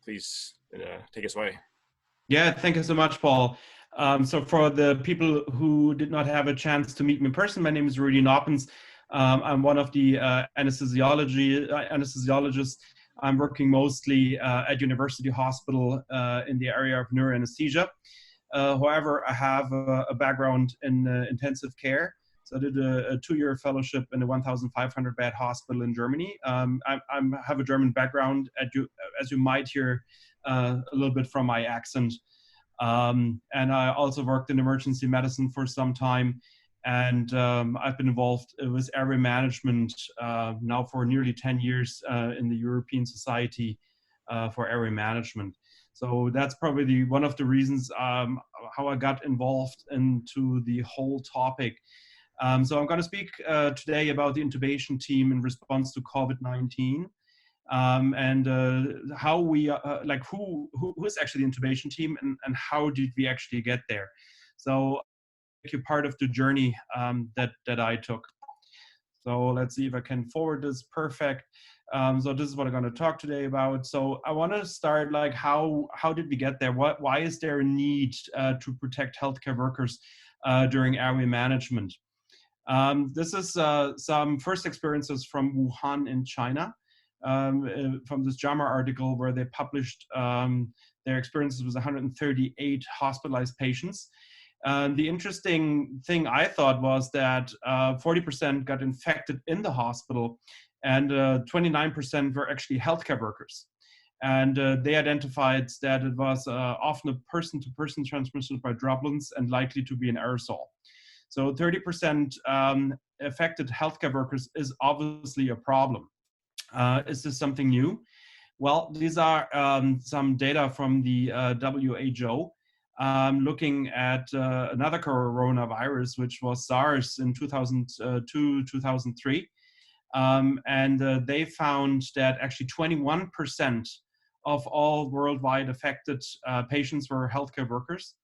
please take us away. Yeah, thank you so much, Paul. So for the people who did not have a chance to meet me in person, my name is Rudy Noeppens. I'm one of the anesthesiologists. I'm working mostly at University Hospital in the area of neuroanesthesia. However, I have a background in intensive care. So I did a 2-year fellowship in a 1,500 bed hospital in Germany. I have a German background, as you might hear a little bit from my accent. And I also worked in emergency medicine for some time. And I've been involved with airway management now for nearly 10 years in the European Society for Airway Management. So that's probably one of the reasons how I got involved into the whole topic. So I'm going to speak today about the intubation team in response to COVID-19 and how we, like who is actually the intubation team and how did we actually get there. So make you part of the journey that I took. So let's see if I can forward this. Perfect. So this is what I'm going to talk today about. So I want to start like how did we get there? Why is there a need to protect healthcare workers during airway management? This is some first experiences from Wuhan in China, from this JAMA article where they published their experiences with 138 hospitalized patients. The interesting thing I thought was that 40% got infected in the hospital and 29% were actually healthcare workers. And they identified that it was often a person-to-person transmission by droplets and likely to be an aerosol. So 30% affected healthcare workers is obviously a problem. Is this something new? Well, these are some data from the WHO looking at another coronavirus, which was SARS in 2002, 2003. And they found that actually 21% of all worldwide affected patients were healthcare workers.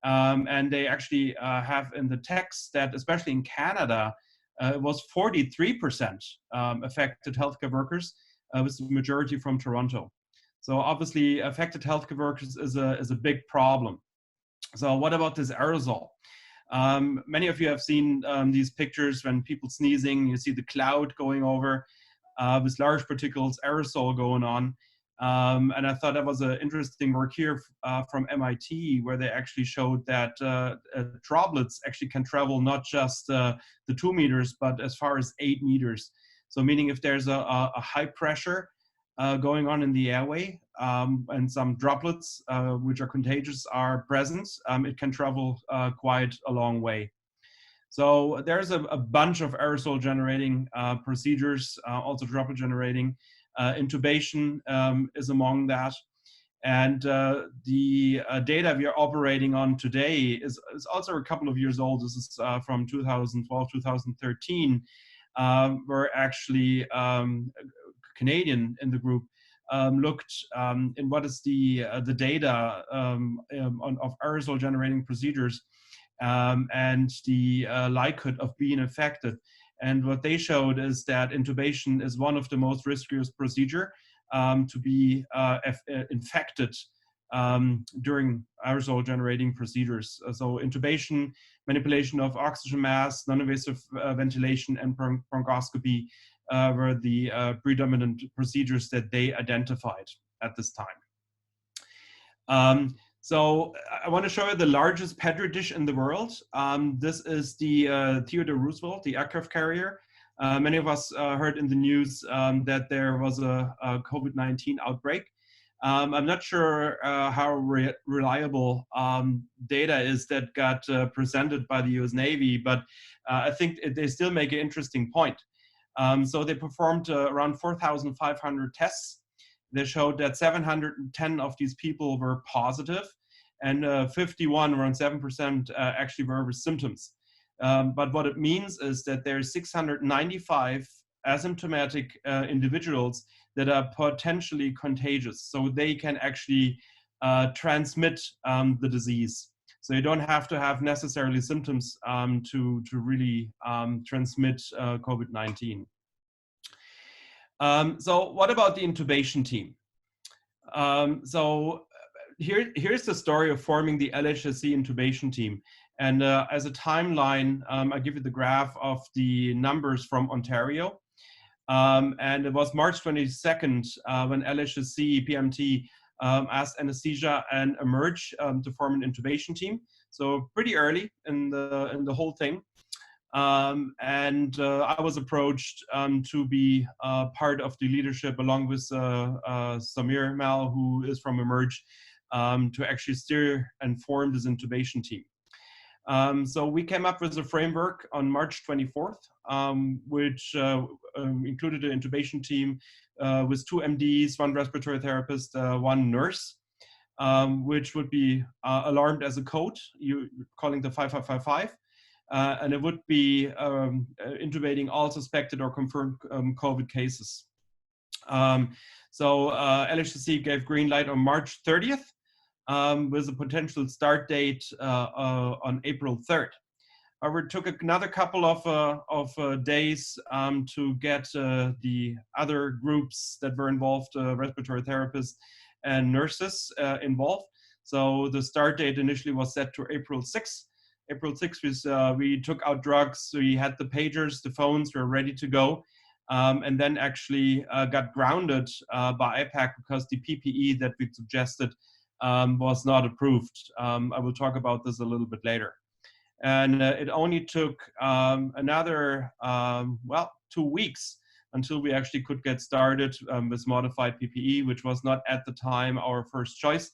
And they actually have in the text that, especially in Canada, it was 43% affected healthcare workers, with the majority from Toronto. So obviously, affected healthcare workers is a big problem. So what about this aerosol? Many of you have seen these pictures when people sneezing, you see the cloud going over with large particles, aerosol going on. And I thought that was an interesting work here from MIT, where they actually showed that droplets actually can travel not just the 2 meters, but as far as 8 meters. So meaning if there's a high pressure going on in the airway and some droplets, which are contagious, are present, it can travel quite a long way. So there's a bunch of aerosol generating procedures, also droplet generating. Intubation is among that. And the data we are operating on today is also a couple of years old. This is from 2012, 2013, where actually Canadian in the group looked in what is the data of aerosol generating procedures and the likelihood of being affected. And what they showed is that intubation is one of the most riskiest procedure to be infected during aerosol generating procedures. So intubation, manipulation of oxygen mask, non-invasive ventilation, and bronchoscopy were the predominant procedures that they identified at this time. So I want to show you the largest Petri dish in the world. This is the Theodore Roosevelt, the aircraft carrier. Many of us heard in the news that there was a COVID-19 outbreak. I'm not sure how reliable data is that got presented by the US Navy, but I think they still make an interesting point. So they performed around 4,500 tests. They showed that 710 of these people were positive, and 51, around 7%, actually were with symptoms. But what it means is that there's 695 asymptomatic individuals that are potentially contagious. So they can actually transmit the disease. So you don't have to have necessarily symptoms to really transmit COVID-19. So what about the intubation team? Here's the story of forming the Alyshas intubation team. And as a timeline, I give you the graph of the numbers from Ontario. And it was March 22nd when Alyshas PMT asked Anesthesia and Emerge to form an intubation team. So pretty early in the whole thing. I was approached to be part of the leadership along with Samir Mal, who is from Emerge, to actually steer and form this intubation team. So we came up with a framework on March 24th, which included an intubation team with 2 MDs, 1 respiratory therapist, 1 nurse, which would be alarmed as a code, calling the 5555. And it would be intubating all suspected or confirmed COVID cases. LHCC gave green light on March 30th with a potential start date on April 3rd. However, it took another couple of days to get the other groups that were involved, respiratory therapists and nurses involved. So the start date initially was set to April 6th. April 6th was, we took out drugs, we had the pagers, the phones, we were ready to go, and then actually got grounded by IPAC because the PPE that we suggested was not approved. I will talk about this a little bit later. And it only took another, 2 weeks until we actually could get started with modified PPE, which was not at the time our first choice.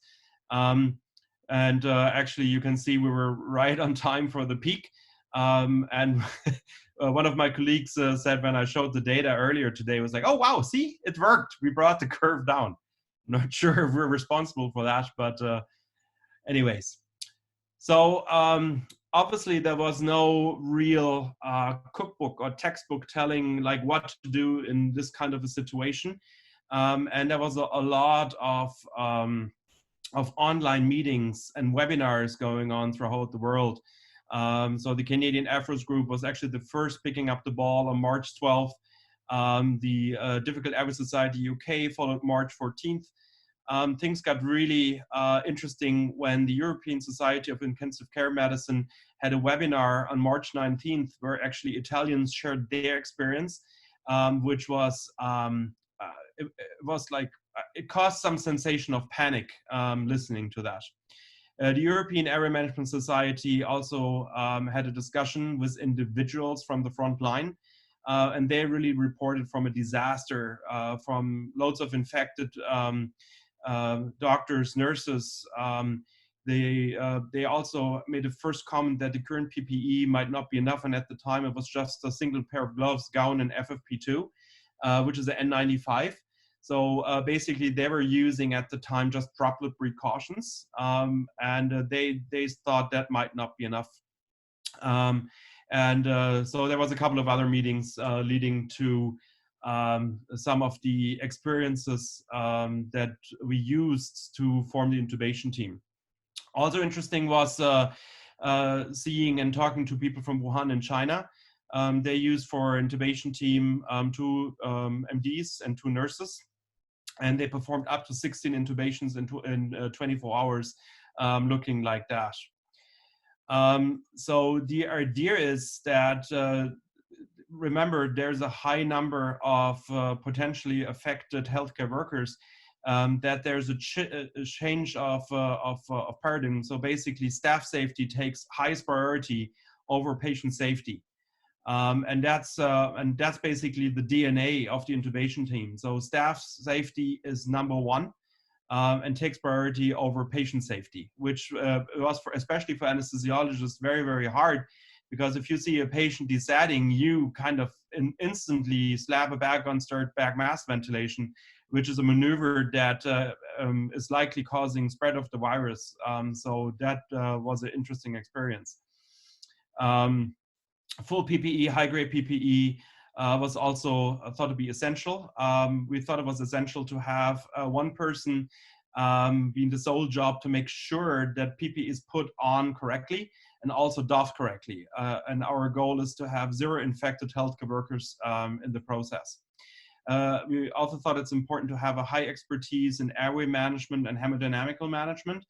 Actually, you can see we were right on time for the peak. One of my colleagues said when I showed the data earlier today, was like, oh, wow, see, it worked. We brought the curve down. I'm not sure if we're responsible for that, but anyways. So obviously there was no real cookbook or textbook telling like what to do in this kind of a situation. And there was a lot of online meetings and webinars going on throughout the world. So the Canadian Afros group was actually the first picking up the ball on March 12th. The Difficult Airway Society UK followed March 14th. Things got really interesting when the European Society of Intensive Care Medicine had a webinar on March 19th, where actually Italians shared their experience, which was, it was like, it caused some sensation of panic listening to that. The European Area Management Society also had a discussion with individuals from the front line, and they really reported from a disaster, from loads of infected doctors, nurses. They also made a first comment that the current PPE might not be enough, and at the time it was just a single pair of gloves, gown, and FFP2, which is the N95. So basically, they were using at the time just droplet precautions, and they thought that might not be enough. So there was a couple of other meetings leading to some of the experiences that we used to form the intubation team. Also interesting was seeing and talking to people from Wuhan in China. They used for intubation team 2 MDs and 2 nurses. And they performed up to 16 intubations in 24 hours, looking like that. So the idea is that, remember, there's a high number of potentially affected healthcare workers, that there's a change of paradigm. So basically, staff safety takes highest priority over patient safety. And that's basically the DNA of the intubation team. So staff safety is #1 and takes priority over patient safety, which was especially for anesthesiologists very, very hard, because if you see a patient desatting, you kind of instantly slap a bag on, start back mask ventilation, which is a maneuver that is likely causing spread of the virus. So that was an interesting experience. Full PPE, high-grade PPE was also thought to be essential. We thought it was essential to have one person being the sole job to make sure that PPE is put on correctly and also doffed correctly. And our goal is to have 0 infected healthcare workers in the process. We also thought it's important to have a high expertise in airway management and hemodynamical management.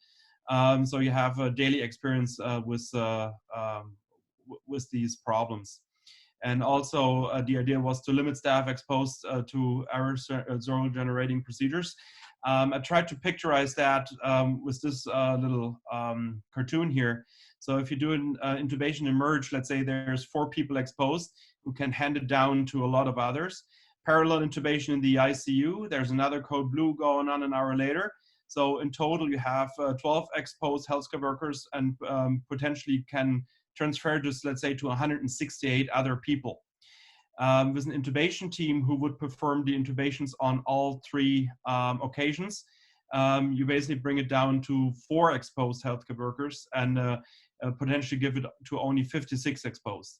So you have a daily experience with these problems. And also the idea was to limit staff exposed to aerosol generating procedures. I tried to picturize that with this little cartoon here. So if you do an intubation emerge, let's say there's 4 people exposed who can hand it down to a lot of others. Parallel intubation in the ICU, there's another code blue going on an hour later. So in total, you have 12 exposed healthcare workers and potentially can transfer this, let's say, to 168 other people. With an intubation team who would perform the intubations on all 3 occasions, you basically bring it down to 4 exposed healthcare workers and potentially give it to only 56 exposed.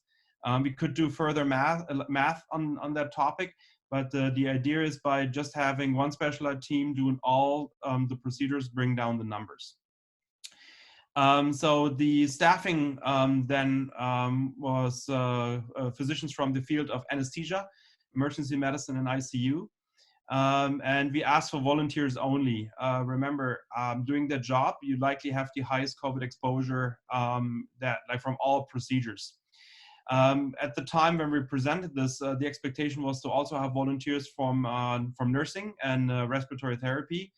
We could do further math on that topic, but the idea is by just having one specialized team doing all the procedures, bring down the numbers. So the staffing then was physicians from the field of anesthesia, emergency medicine, and ICU. And we asked for volunteers only. Remember, doing that job, you likely have the highest COVID exposure from all procedures. At the time when we presented this, the expectation was to also have volunteers from nursing and respiratory therapy.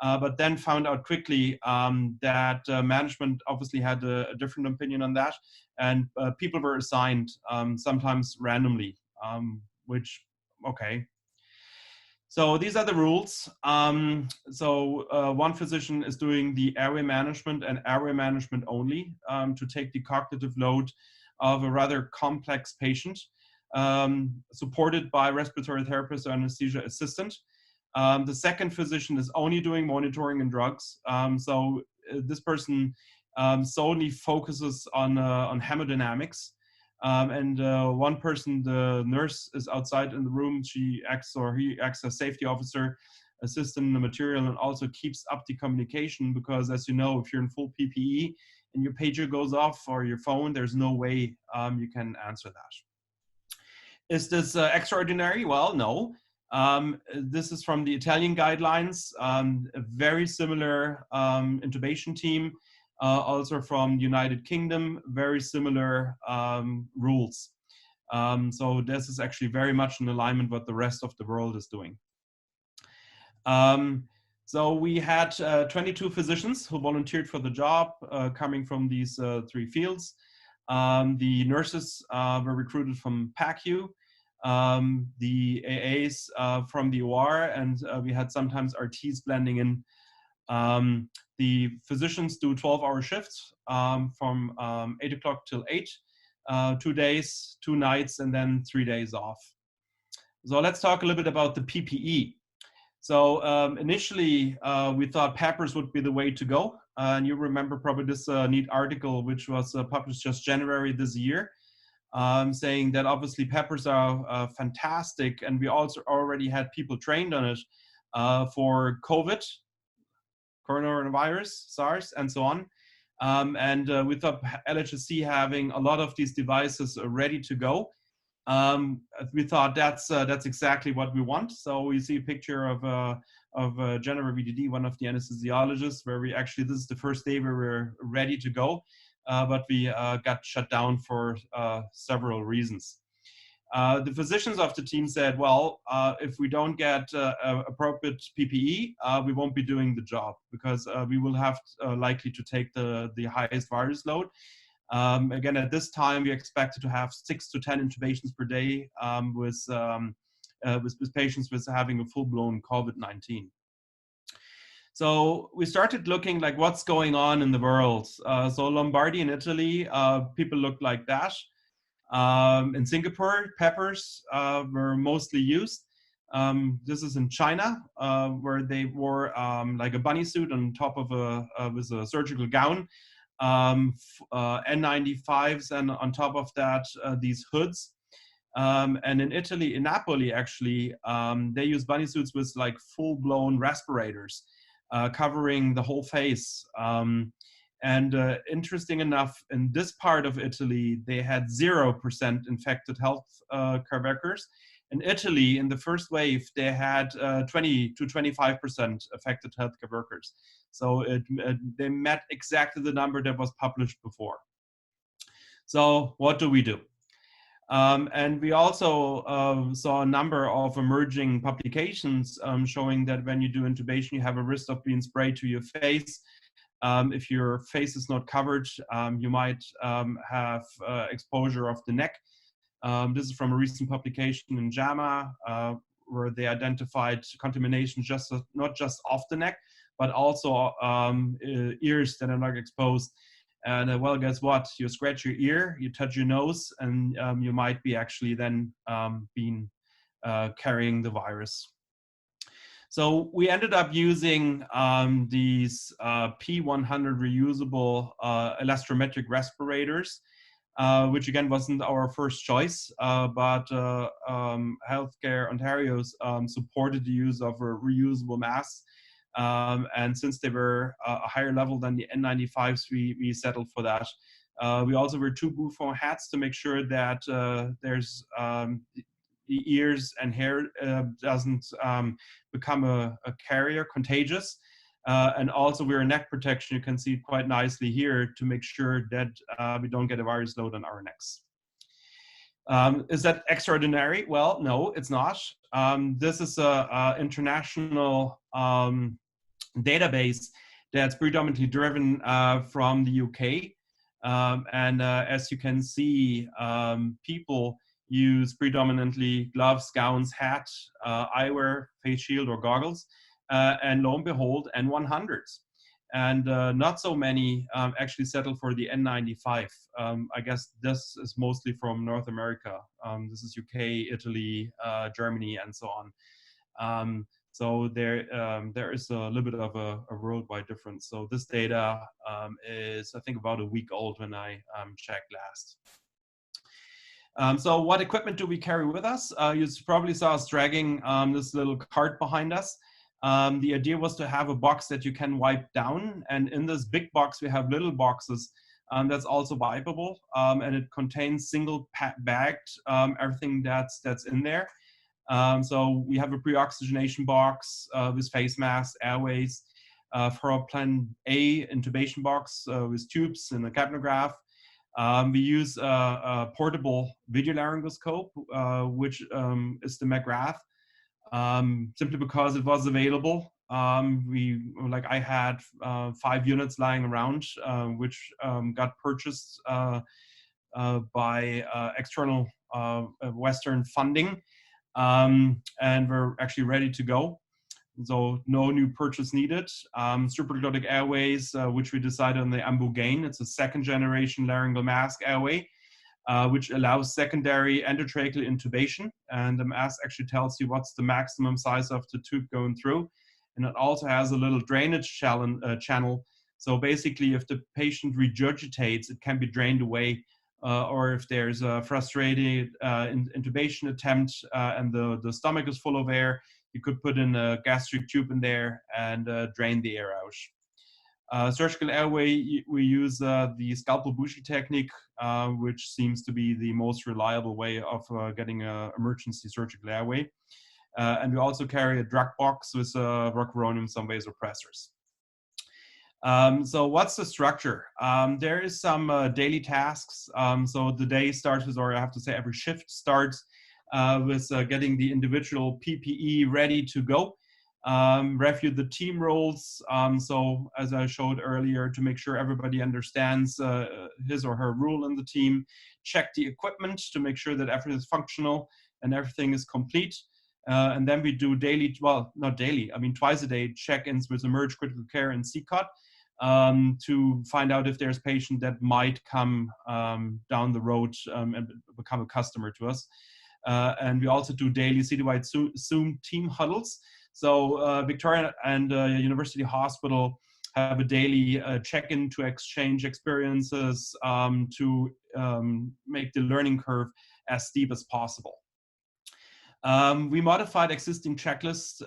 But then found out quickly that management obviously had a different opinion on that, and people were assigned sometimes randomly, which, okay. So these are the rules. One physician is doing the airway management and airway management only to take the cognitive load of a rather complex patient, supported by respiratory therapist or anesthesia assistant. The second physician is only doing monitoring and drugs. This person solely focuses on hemodynamics. One person, the nurse, is outside in the room. He acts as safety officer, assisting the material, and also keeps up the communication, because as you know, if you're in full PPE and your pager goes off or your phone, there's no way you can answer that. Is this extraordinary? Well, no. This is from the Italian guidelines, a very similar intubation team, also from the United Kingdom, very similar rules. So this is actually very much in alignment with what the rest of the world is doing. So we had 22 physicians who volunteered for the job, coming from these 3 fields. The nurses were recruited from PACU. The AAs from the OR, and we had sometimes RTs blending in. The physicians do 12-hour shifts from 8 o'clock till 8, 2 days, 2 nights, and then 3 days off. So let's talk a little bit about the PPE. So initially, we thought peppers would be the way to go. And you remember probably this neat article, which was published just January this year, saying that obviously peppers are fantastic, and we also already had people trained on it for COVID, coronavirus, SARS, and so on. We thought LHSC having a lot of these devices ready to go. We thought that's exactly what we want. So we see a picture of Jennifer VDD, one of the anesthesiologists, where we actually, this is the first day we were ready to go. But we got shut down for several reasons. The physicians of the team said, well, if we don't get appropriate PPE, we won't be doing the job, because we will have likely to take the highest virus load. Again, at this time, we expected to have 6 to 10 intubations per day with patients with having a full-blown COVID-19. So we started looking like what's going on in the world. So Lombardy in Italy, people looked like that. In Singapore, peppers were mostly used. This is in China, where they wore like a bunny suit on top of with a surgical gown, N95s, and on top of that, these hoods. And in Italy, in Napoli, actually, they use bunny suits with like full-blown respirators, covering the whole face. Interesting enough, in this part of Italy, they had 0% infected health care workers. In Italy, in the first wave, they had 20 to 25% affected healthcare workers. So they met exactly the number that was published before. So what do we do? And we also saw a number of emerging publications showing that when you do intubation, you have a risk of being sprayed to your face. If your face is not covered, you might have exposure of the neck. This is from a recent publication in JAMA, where they identified contamination not just off the neck, but also ears that are not exposed. And well, guess what? You scratch your ear, you touch your nose, and you might be actually then carrying the virus. So we ended up using these P100 reusable elastrometric respirators, which again wasn't our first choice, but Healthcare Ontario's supported the use of reusable masks. And since they were a higher level than the N95s, we settled for that. We also wear 2 bouffant hats to make sure that there's the ears and hair doesn't become a carrier, contagious. And also wear a neck protection, you can see it quite nicely here, to make sure that we don't get a virus load on our necks. Is that extraordinary? Well, no, it's not. This is an international database that's predominantly driven from the UK. And as you can see, people use predominantly gloves, gowns, hat, eyewear, face shield, or goggles, and lo and behold, N100s. And not so many actually settle for the N95. I guess this is mostly from North America. This is UK, Italy, Germany, and so on. So there is a little bit of a worldwide difference. So this data is, I think, about a week old when I checked last. So what equipment do we carry with us? You probably saw us dragging this little cart behind us. The idea was to have a box that you can wipe down. And in this big box, we have little boxes that's also wipeable. And it contains single bagged everything that's in there. So we have a pre-oxygenation box with face masks, airways. For our plan A intubation box with tubes and a capnograph. We use a portable video laryngoscope, which is the McGrath, simply because it was available. I had 5 units lying around, which got purchased by external Western funding, and we're actually ready to go. So no new purchase needed. Supraglottic airways, which we decided on the Ambugain. It's a 2nd generation laryngeal mask airway, which allows secondary endotracheal intubation. And the mask actually tells you what's the maximum size of the tube going through. And it also has a little drainage channel. So basically, if the patient regurgitates, it can be drained away. Or if there's a frustrated intubation attempt and the stomach is full of air, you could put in a gastric tube in there and drain the air out. Surgical airway, we use the scalpel bushi technique, which seems to be the most reliable way of getting an emergency surgical airway. And we also carry a drug box with rocuronium, some vasopressors. So what's the structure? There is some daily tasks. So the day starts with, or I have to say every shift starts with getting the individual PPE ready to go. Review the team roles. So as I showed earlier, to make sure everybody understands his or her role in the team. Check the equipment to make sure that everything is functional and everything is complete. And then we do daily, well, not daily, I mean twice a day check-ins with Emerge Critical Care and CCOT to find out if there's a patient that might come down the road and become a customer to us. And we also do daily citywide Zoom team huddles. So Victoria and University Hospital have a daily check-in to exchange experiences to make the learning curve as steep as possible. We modified existing checklists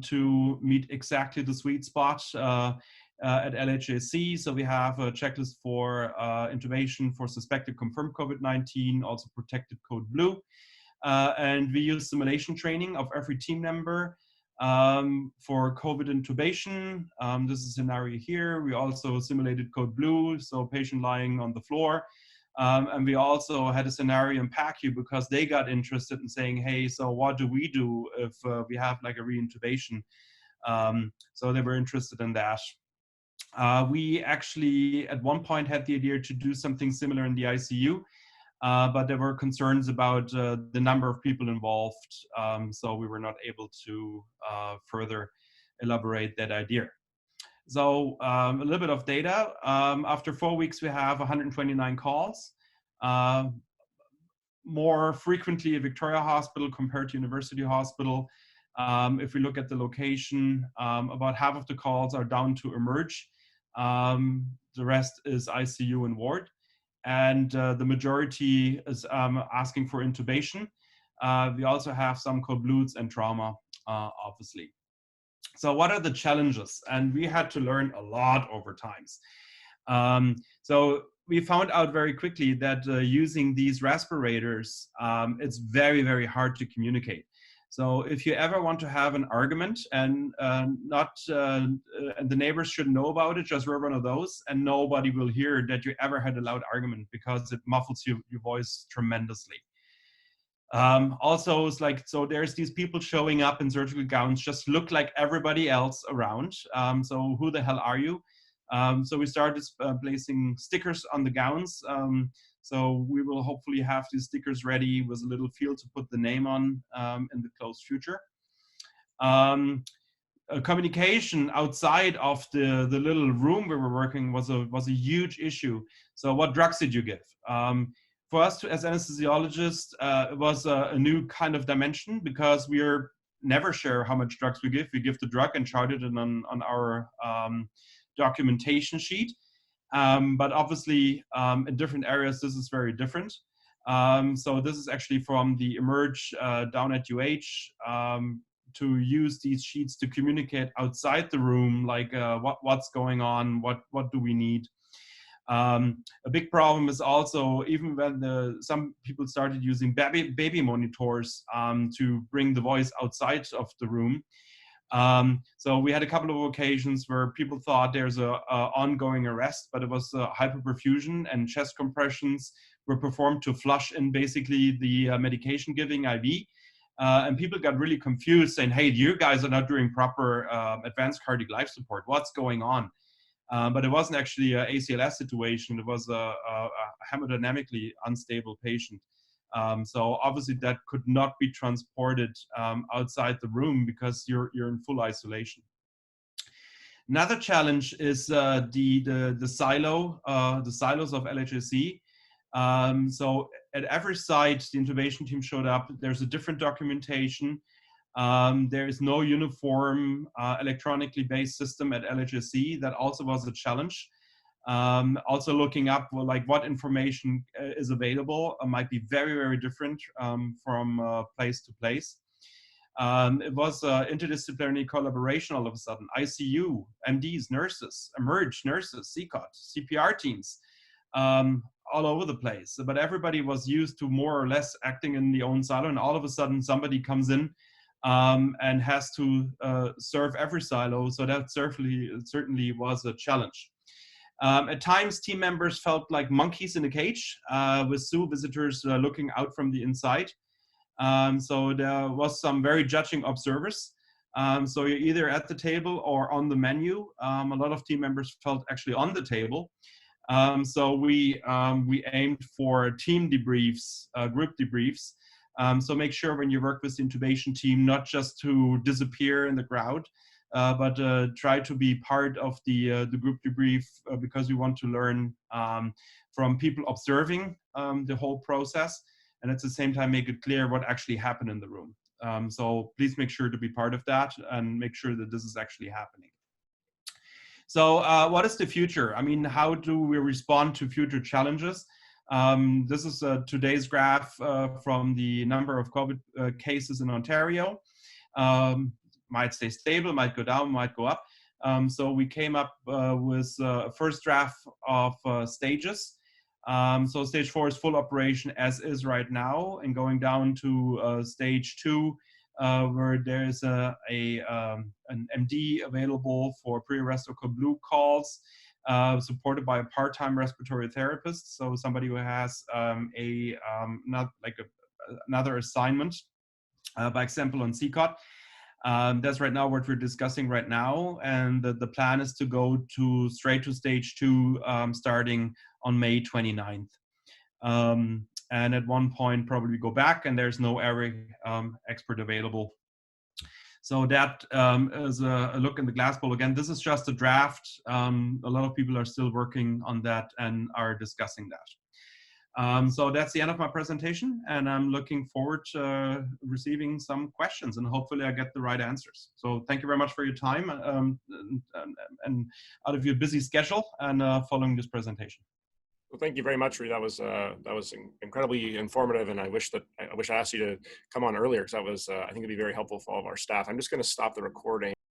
to meet exactly the sweet spot at LHAC. So we have a checklist for intubation for suspected confirmed COVID-19, also protected code blue. and we use simulation training of every team member for COVID intubation. This is a scenario here. We also simulated code blue, so patient lying on the floor. And we also had a scenario in PACU because they got interested in saying, hey, so what do we do if we have like a reintubation? So they were interested in that. We actually at one point had the idea to do something similar in the ICU, but there were concerns about the number of people involved, so we were not able to further elaborate that idea. So a little bit of data. After 4 weeks, we have 129 calls. More frequently at Victoria Hospital compared to University Hospital. If we look at the location, about half of the calls are down to emerge. The rest is ICU and ward. And the majority is asking for intubation. We also have some code blues and trauma, obviously. So what are the challenges? And we had to learn a lot over times. So we found out very quickly that using these respirators, it's very, very hard to communicate. So if you ever want to have an argument and and the neighbors should know about it, just wear one of those and nobody will hear that you ever had a loud argument because it muffles your voice tremendously. Also, it's like, so there's these people showing up in surgical gowns, just look like everybody else around. So who the hell are you? So we started placing stickers on the gowns. So we will hopefully have these stickers ready with a little field to put the name on in the close future. Communication outside of the little room we were working was a huge issue. So what drugs did you give? For us as anesthesiologists, it was a new kind of dimension because we are never sure how much drugs we give. We give the drug and chart it on our documentation sheet. But obviously, in different areas, this is very different. So this is actually from the emerge down at UH to use these sheets to communicate outside the room, like what's going on, what do we need. A big problem is also, even when some people started using baby monitors to bring the voice outside of the room. So we had a couple of occasions where people thought there's a ongoing arrest, but it was hyperperfusion and chest compressions were performed to flush in basically the medication giving IV. And people got really confused saying, hey, you guys are not doing proper advanced cardiac life support. What's going on? But it wasn't actually an ACLS situation. It was a hemodynamically unstable patient. So obviously that could not be transported outside the room because you're in full isolation. Another challenge is the silos of LHSC. So at every site, the intubation team showed up. There's a different documentation. There is no uniform electronically based system at LHSC. That also was a challenge. Also looking up like what information is available might be very, very different from place to place. It was interdisciplinary collaboration all of a sudden. ICU, MDs, nurses, emerge nurses, CCOT, CPR teams, all over the place. But everybody was used to more or less acting in the own silo, and all of a sudden somebody comes in and has to serve every silo. So that certainly was a challenge. At times, team members felt like monkeys in a cage with zoo visitors looking out from the inside. So there was some very judging observers. So you're either at the table or on the menu. A lot of team members felt actually on the table. So we aimed for team debriefs, group debriefs. So make sure when you work with the intubation team, not just to disappear in the crowd, but try to be part of the group debrief because we want to learn from people observing the whole process, and at the same time make it clear what actually happened in the room. So please make sure to be part of that and make sure that this is actually happening. So what is the future? I mean, how do we respond to future challenges? This is today's graph from the number of COVID cases in Ontario. Might stay stable, might go down, might go up. So we came up with a first draft of stages. So stage 4 is full operation as is right now, and going down to stage 2, where there's an MD available for pre-arrest or blue calls, supported by a part-time respiratory therapist. So somebody who has another assignment, by example on CCOT. That's right now what we're discussing right now, and the plan is to go straight to stage 2 starting on May 29th. And at one point probably go back, and there's no area expert available. So that is a look in the glass bowl. Again, this is just a draft. A lot of people are still working on that and are discussing that. So that's the end of my presentation, and I'm looking forward to receiving some questions, and hopefully I get the right answers. So thank you very much for your time and out of your busy schedule and following this presentation. Well, thank you very much, Rui. That was incredibly informative, and I wish I asked you to come on earlier, because that was I think it'd be very helpful for all of our staff. I'm just going to stop the recording.